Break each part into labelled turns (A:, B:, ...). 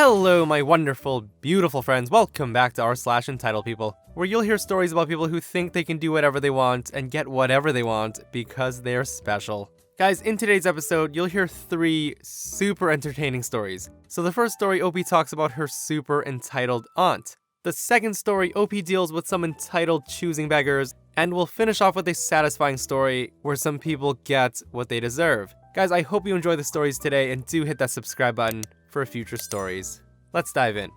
A: Hello, my wonderful, beautiful friends. Welcome back to r/EntitledPeople, where you'll hear stories about people who think they can do whatever they want and get whatever they want because they're special. Guys, in today's episode, you'll hear 3 super entertaining stories. So the first story, OP talks about her super entitled aunt. The second story, OP deals with some entitled choosing beggars, and we'll finish off with a satisfying story where some people get what they deserve. Guys, I hope you enjoy the stories today and do hit that subscribe button for future stories. Let's dive in.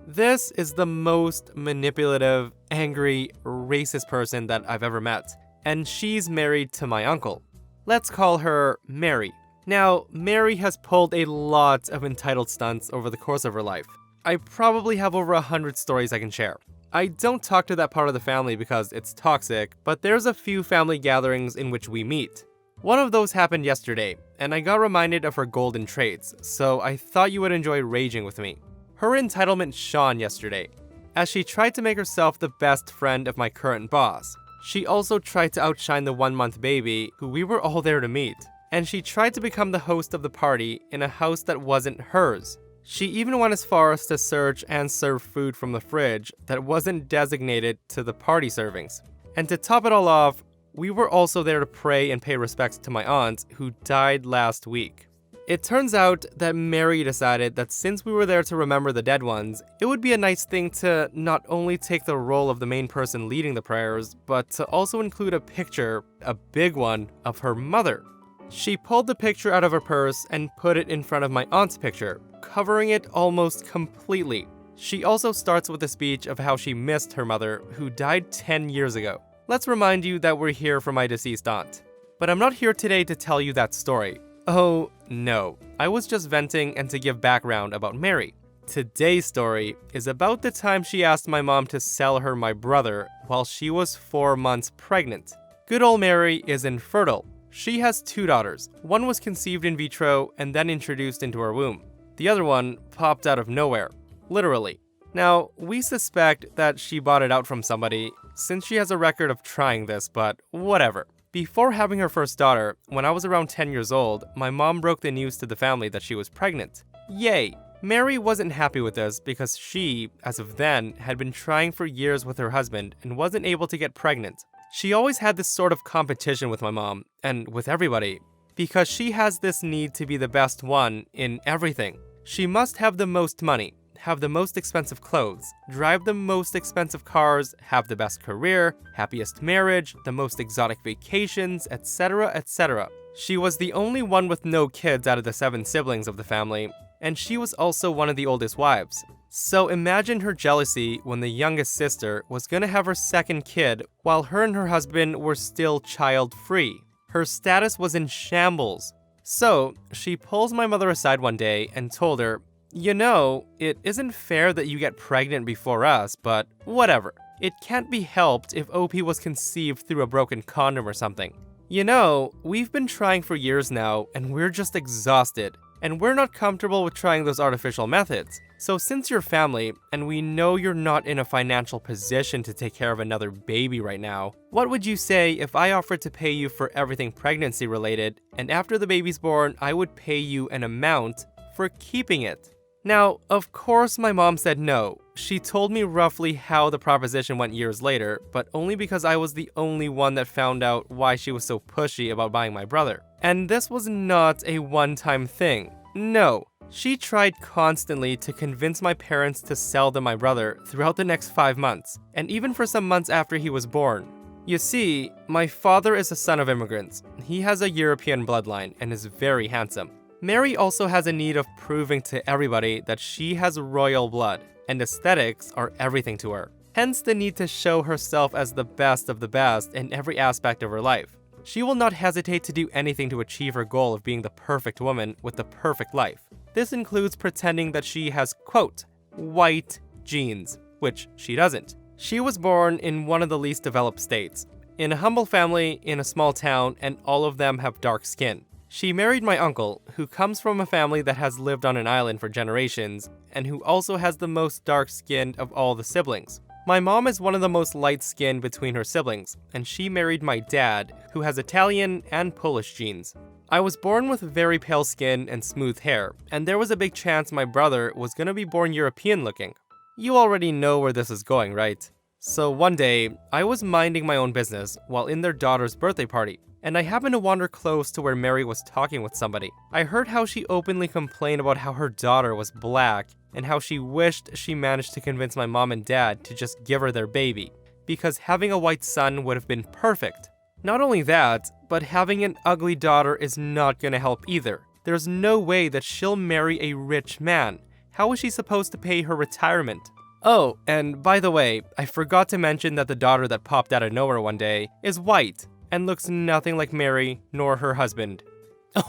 A: This is the most manipulative, angry, racist person that I've ever met, and she's married to my uncle. Let's call her Mary. Now, Mary has pulled a lot of entitled stunts over the course of her life. I probably have over 100 stories I can share. I don't talk to that part of the family because it's toxic, but there's a few family gatherings in which we meet. One of those happened yesterday, and I got reminded of her golden traits, so I thought you would enjoy raging with me. Her entitlement shone yesterday, as she tried to make herself the best friend of my current boss. She also tried to outshine the 1-month baby, who we were all there to meet, and she tried to become the host of the party in a house that wasn't hers. She even went as far as to search and serve food from the fridge that wasn't designated to the party servings. And to top it all off, we were also there to pray and pay respects to my aunt, who died last week. It turns out that Mary decided that since we were there to remember the dead ones, it would be a nice thing to not only take the role of the main person leading the prayers, but to also include a picture, a big one, of her mother. She pulled the picture out of her purse and put it in front of my aunt's picture, covering it almost completely. She also starts with a speech of how she missed her mother, who died 10 years ago. Let's remind you that we're here for my deceased aunt. But I'm not here today to tell you that story. Oh, no. I was just venting and to give background about Mary. Today's story is about the time she asked my mom to sell her my brother while she was 4 months pregnant. Good old Mary is infertile. She has 2 daughters. One was conceived in vitro and then introduced into her womb. The other one popped out of nowhere. Literally. Now, we suspect that she bought it out from somebody, since she has a record of trying this, but whatever. Before having her first daughter, when I was around 10 years old, my mom broke the news to the family that she was pregnant. Yay! Mary wasn't happy with this because she, as of then, had been trying for years with her husband and wasn't able to get pregnant. She always had this sort of competition with my mom, and with everybody, because she has this need to be the best one in everything. She must have the most money, have the most expensive clothes, drive the most expensive cars, have the best career, happiest marriage, the most exotic vacations, etc., etc. She was the only one with no kids out of the 7 siblings of the family, and she was also one of the oldest wives. So imagine her jealousy when the youngest sister was gonna have her second kid while her and her husband were still child-free. Her status was in shambles. So she pulls my mother aside one day and told her, "You know, it isn't fair that you get pregnant before us, but whatever. It can't be helped if OP was conceived through a broken condom or something. You know, we've been trying for years now, and we're just exhausted. And we're not comfortable with trying those artificial methods. So since you're family, and we know you're not in a financial position to take care of another baby right now, what would you say if I offered to pay you for everything pregnancy related, and after the baby's born, I would pay you an amount for keeping it?" Now, of course my mom said no. She told me roughly how the proposition went years later, but only because I was the only one that found out why she was so pushy about buying my brother. And this was not a one-time thing. No. She tried constantly to convince my parents to sell them my brother throughout the next 5 months, and even for some months after he was born. You see, my father is a son of immigrants. He has a European bloodline and is very handsome. Mary also has a need of proving to everybody that she has royal blood, and aesthetics are everything to her. Hence the need to show herself as the best of the best in every aspect of her life. She will not hesitate to do anything to achieve her goal of being the perfect woman with the perfect life. This includes pretending that she has, quote, white genes, which she doesn't. She was born in one of the least developed states, in a humble family in a small town, and all of them have dark skin. She married my uncle, who comes from a family that has lived on an island for generations, and who also has the most dark-skinned of all the siblings. My mom is one of the most light-skinned between her siblings, and she married my dad, who has Italian and Polish genes. I was born with very pale skin and smooth hair, and there was a big chance my brother was gonna be born European looking. You already know where this is going, right? So one day, I was minding my own business while in their daughter's birthday party, and I happened to wander close to where Mary was talking with somebody. I heard how she openly complained about how her daughter was black, and how she wished she managed to convince my mom and dad to just give her their baby, because having a white son would have been perfect. Not only that, but having an ugly daughter is not gonna help either. There's no way that she'll marry a rich man. How is she supposed to pay her retirement? Oh, and by the way, I forgot to mention that the daughter that popped out of nowhere one day is white and looks nothing like Mary nor her husband.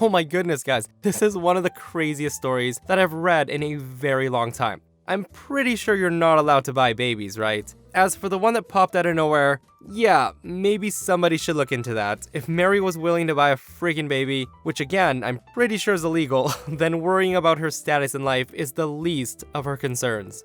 A: Oh my goodness, guys, this is one of the craziest stories that I've read in a very long time. I'm pretty sure you're not allowed to buy babies, right? As for the one that popped out of nowhere, yeah, maybe somebody should look into that. If Mary was willing to buy a freaking baby, which again, I'm pretty sure is illegal, then worrying about her status in life is the least of her concerns.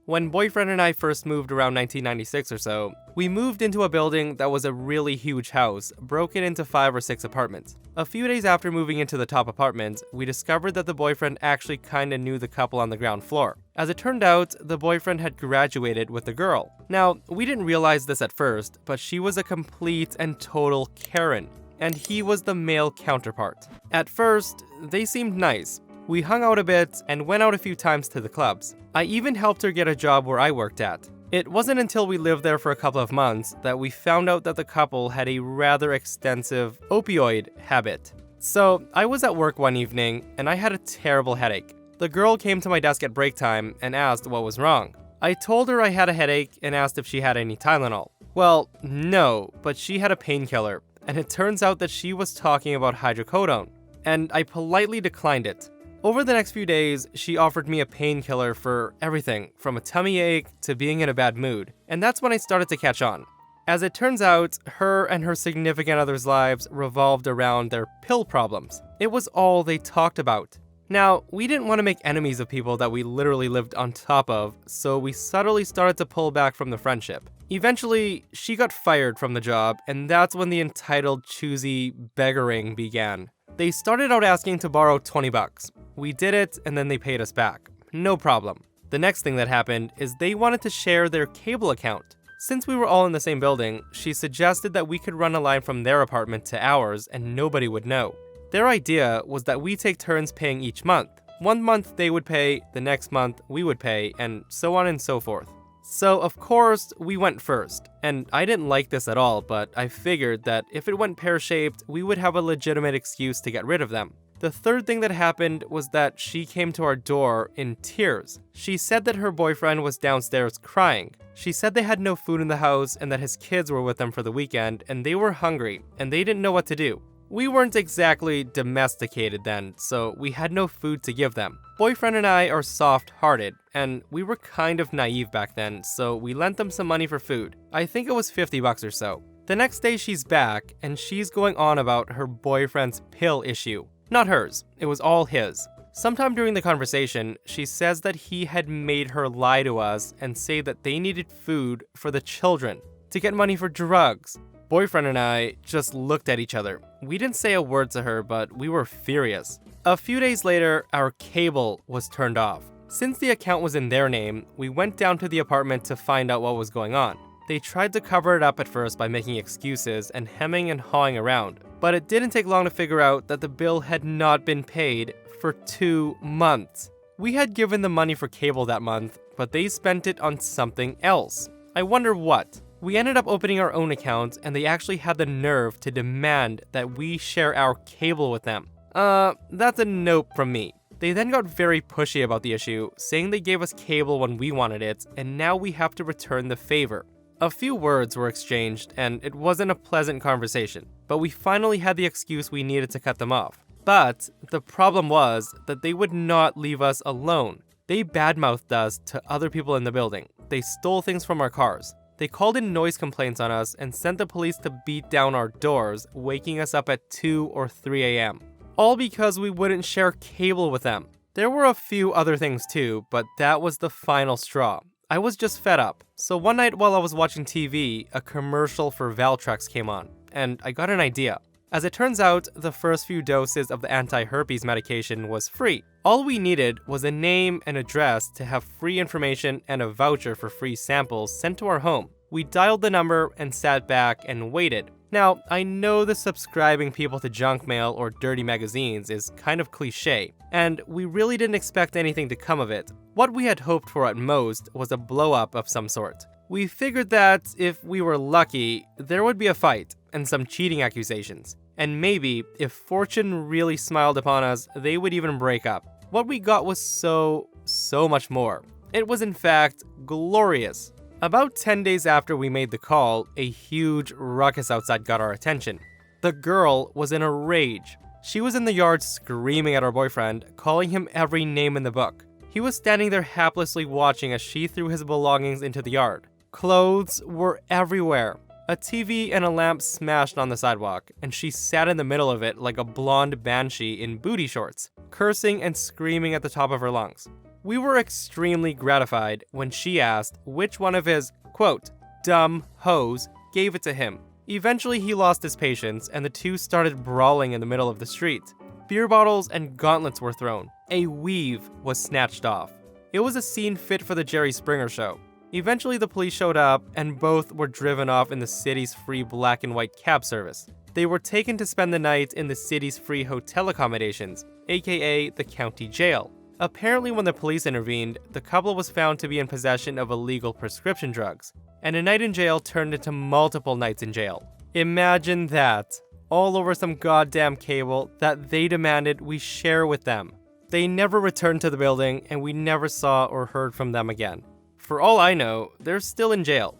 A: When boyfriend and I first moved around 1996 or so, we moved into a building that was a really huge house, broken into 5 or 6 apartments. A few days after moving into the top apartment, we discovered that the boyfriend actually kinda knew the couple on the ground floor. As it turned out, the boyfriend had graduated with the girl. Now, we didn't realize this at first, but she was a complete and total Karen, and he was the male counterpart. At first, they seemed nice. We hung out a bit and went out a few times to the clubs. I even helped her get a job where I worked at. It wasn't until we lived there for a couple of months that we found out that the couple had a rather extensive opioid habit. So I was at work one evening and I had a terrible headache. The girl came to my desk at break time and asked what was wrong. I told her I had a headache and asked if she had any Tylenol. Well, no, but she had a painkiller, and it turns out that she was talking about hydrocodone, and I politely declined it. Over the next few days, she offered me a painkiller for everything from a tummy ache to being in a bad mood, and that's when I started to catch on. As it turns out, her and her significant other's lives revolved around their pill problems. It was all they talked about. Now, we didn't want to make enemies of people that we literally lived on top of, so we subtly started to pull back from the friendship. Eventually, she got fired from the job, and that's when the entitled, choosy beggaring began. They started out asking to borrow 20 bucks. We did it, and then they paid us back. No problem. The next thing that happened is they wanted to share their cable account. Since we were all in the same building, she suggested that we could run a line from their apartment to ours and nobody would know. Their idea was that we take turns paying each month. One month they would pay, the next month we would pay, and so on and so forth. So of course, we went first, and I didn't like this at all, but I figured that if it went pear-shaped, we would have a legitimate excuse to get rid of them. The third thing that happened was that she came to our door in tears. She said that her boyfriend was downstairs crying. She said they had no food in the house and that his kids were with them for the weekend and they were hungry and they didn't know what to do. We weren't exactly domesticated then, so we had no food to give them. Boyfriend and I are soft-hearted, and we were kind of naive back then, so we lent them some money for food. I think it was 50 bucks or so. The next day she's back, and she's going on about her boyfriend's pill issue. Not hers, it was all his. Sometime during the conversation, she says that he had made her lie to us and say that they needed food for the children, to get money for drugs. Boyfriend and I just looked at each other. We didn't say a word to her, but we were furious. A few days later, our cable was turned off. Since the account was in their name, we went down to the apartment to find out what was going on. They tried to cover it up at first by making excuses and hemming and hawing around, but it didn't take long to figure out that the bill had not been paid for 2 months. We had given them money for cable that month, but they spent it on something else. I wonder what. We ended up opening our own account, and they actually had the nerve to demand that we share our cable with them. That's a nope from me. They then got very pushy about the issue, saying they gave us cable when we wanted it, and now we have to return the favor. A few words were exchanged, and it wasn't a pleasant conversation, but we finally had the excuse we needed to cut them off. But the problem was that they would not leave us alone. They badmouthed us to other people in the building. They stole things from our cars. They called in noise complaints on us and sent the police to beat down our doors, waking us up at 2 or 3 a.m. All because we wouldn't share cable with them. There were a few other things too, but that was the final straw. I was just fed up. So one night while I was watching TV, a commercial for Valtrex came on, and I got an idea. As it turns out, the first few doses of the anti-herpes medication was free. All we needed was a name and address to have free information and a voucher for free samples sent to our home. We dialed the number and sat back and waited. Now, I know the subscribing people to junk mail or dirty magazines is kind of cliche, and we really didn't expect anything to come of it. What we had hoped for at most was a blow-up of some sort. We figured that, if we were lucky, there would be a fight and some cheating accusations. And maybe, if fortune really smiled upon us, they would even break up. What we got was so much more. It was in fact glorious. About 10 days after we made the call, a huge ruckus outside got our attention. The girl was in a rage. She was in the yard screaming at our boyfriend, calling him every name in the book. He was standing there haplessly watching as she threw his belongings into the yard. Clothes were everywhere. A TV and a lamp smashed on the sidewalk, and she sat in the middle of it like a blonde banshee in booty shorts, cursing and screaming at the top of her lungs. We were extremely gratified when she asked which one of his, quote, dumb hoes gave it to him. Eventually he lost his patience, and the two started brawling in the middle of the street. Beer bottles and gauntlets were thrown. A weave was snatched off. It was a scene fit for the Jerry Springer show. Eventually the police showed up, and both were driven off in the city's free black and white cab service. They were taken to spend the night in the city's free hotel accommodations, aka the county jail. Apparently when the police intervened, the couple was found to be in possession of illegal prescription drugs, and a night in jail turned into multiple nights in jail. Imagine that, all over some goddamn cable that they demanded we share with them. They never returned to the building, and we never saw or heard from them again. For all I know, they're still in jail.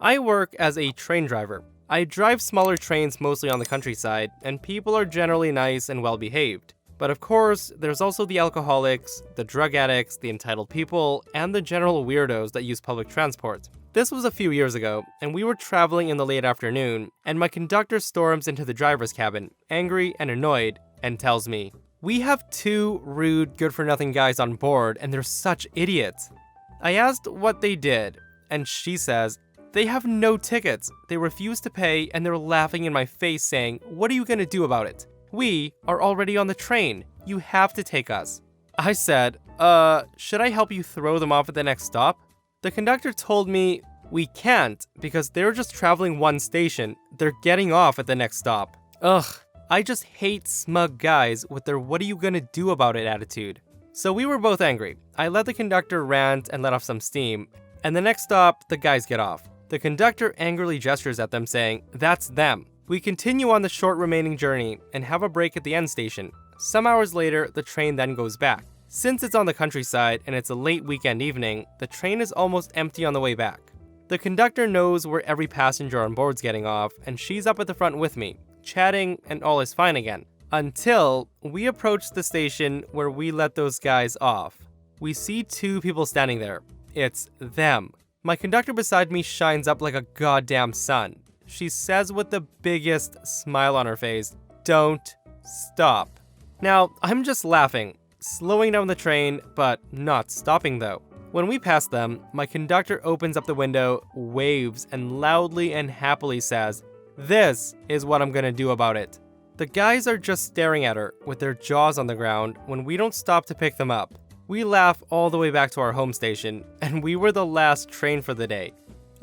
A: I work as a train driver. I drive smaller trains mostly on the countryside, and people are generally nice and well behaved. But of course, there's also the alcoholics, the drug addicts, the entitled people, and the general weirdos that use public transport. This was a few years ago, and we were traveling in the late afternoon, and my conductor storms into the driver's cabin, angry and annoyed, and tells me, "We have two rude, good-for-nothing guys on board, and they're such idiots." I asked what they did, and she says, "They have no tickets. They refuse to pay, and they're laughing in my face saying, 'What are you gonna do about it? We are already on the train. You have to take us.'" I said, should I help you throw them off at the next stop?" The conductor told me, "We can't, because they're just traveling one station. They're getting off at the next stop." Ugh, I just hate smug guys with their "what are you gonna do about it" attitude. So we were both angry. I let the conductor rant and let off some steam, and the next stop, the guys get off. The conductor angrily gestures at them saying, "That's them." We continue on the short remaining journey and have a break at the end station. Some hours later, the train then goes back. Since it's on the countryside and it's a late weekend evening, the train is almost empty on the way back. The conductor knows where every passenger on board's getting off, and she's up at the front with me, chatting, and all is fine again. Until we approach the station where we let those guys off. We see two people standing there. It's them. My conductor beside me shines up like a goddamn sun. She says with the biggest smile on her face, "Don't stop." Now, I'm just laughing, slowing down the train, but not stopping though. When we pass them, my conductor opens up the window, waves, and loudly and happily says, "This is what I'm gonna do about it." The guys are just staring at her with their jaws on the ground when we don't stop to pick them up. We laugh all the way back to our home station, and we were the last train for the day.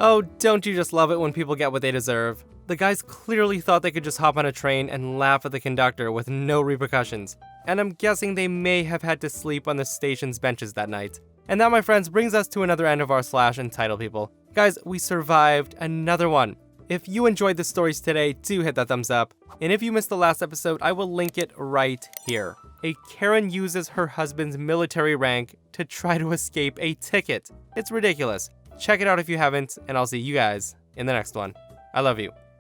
A: Oh, don't you just love it when people get what they deserve? The guys clearly thought they could just hop on a train and laugh at the conductor with no repercussions. And I'm guessing they may have had to sleep on the station's benches that night. And that, my friends, brings us to another end of our /entitled people. Guys, we survived another one. If you enjoyed the stories today, do hit that thumbs up. And if you missed the last episode, I will link it right here. A Karen uses her husband's military rank to try to escape a ticket. It's ridiculous. Check it out if you haven't, and I'll see you guys in the next one. I love you.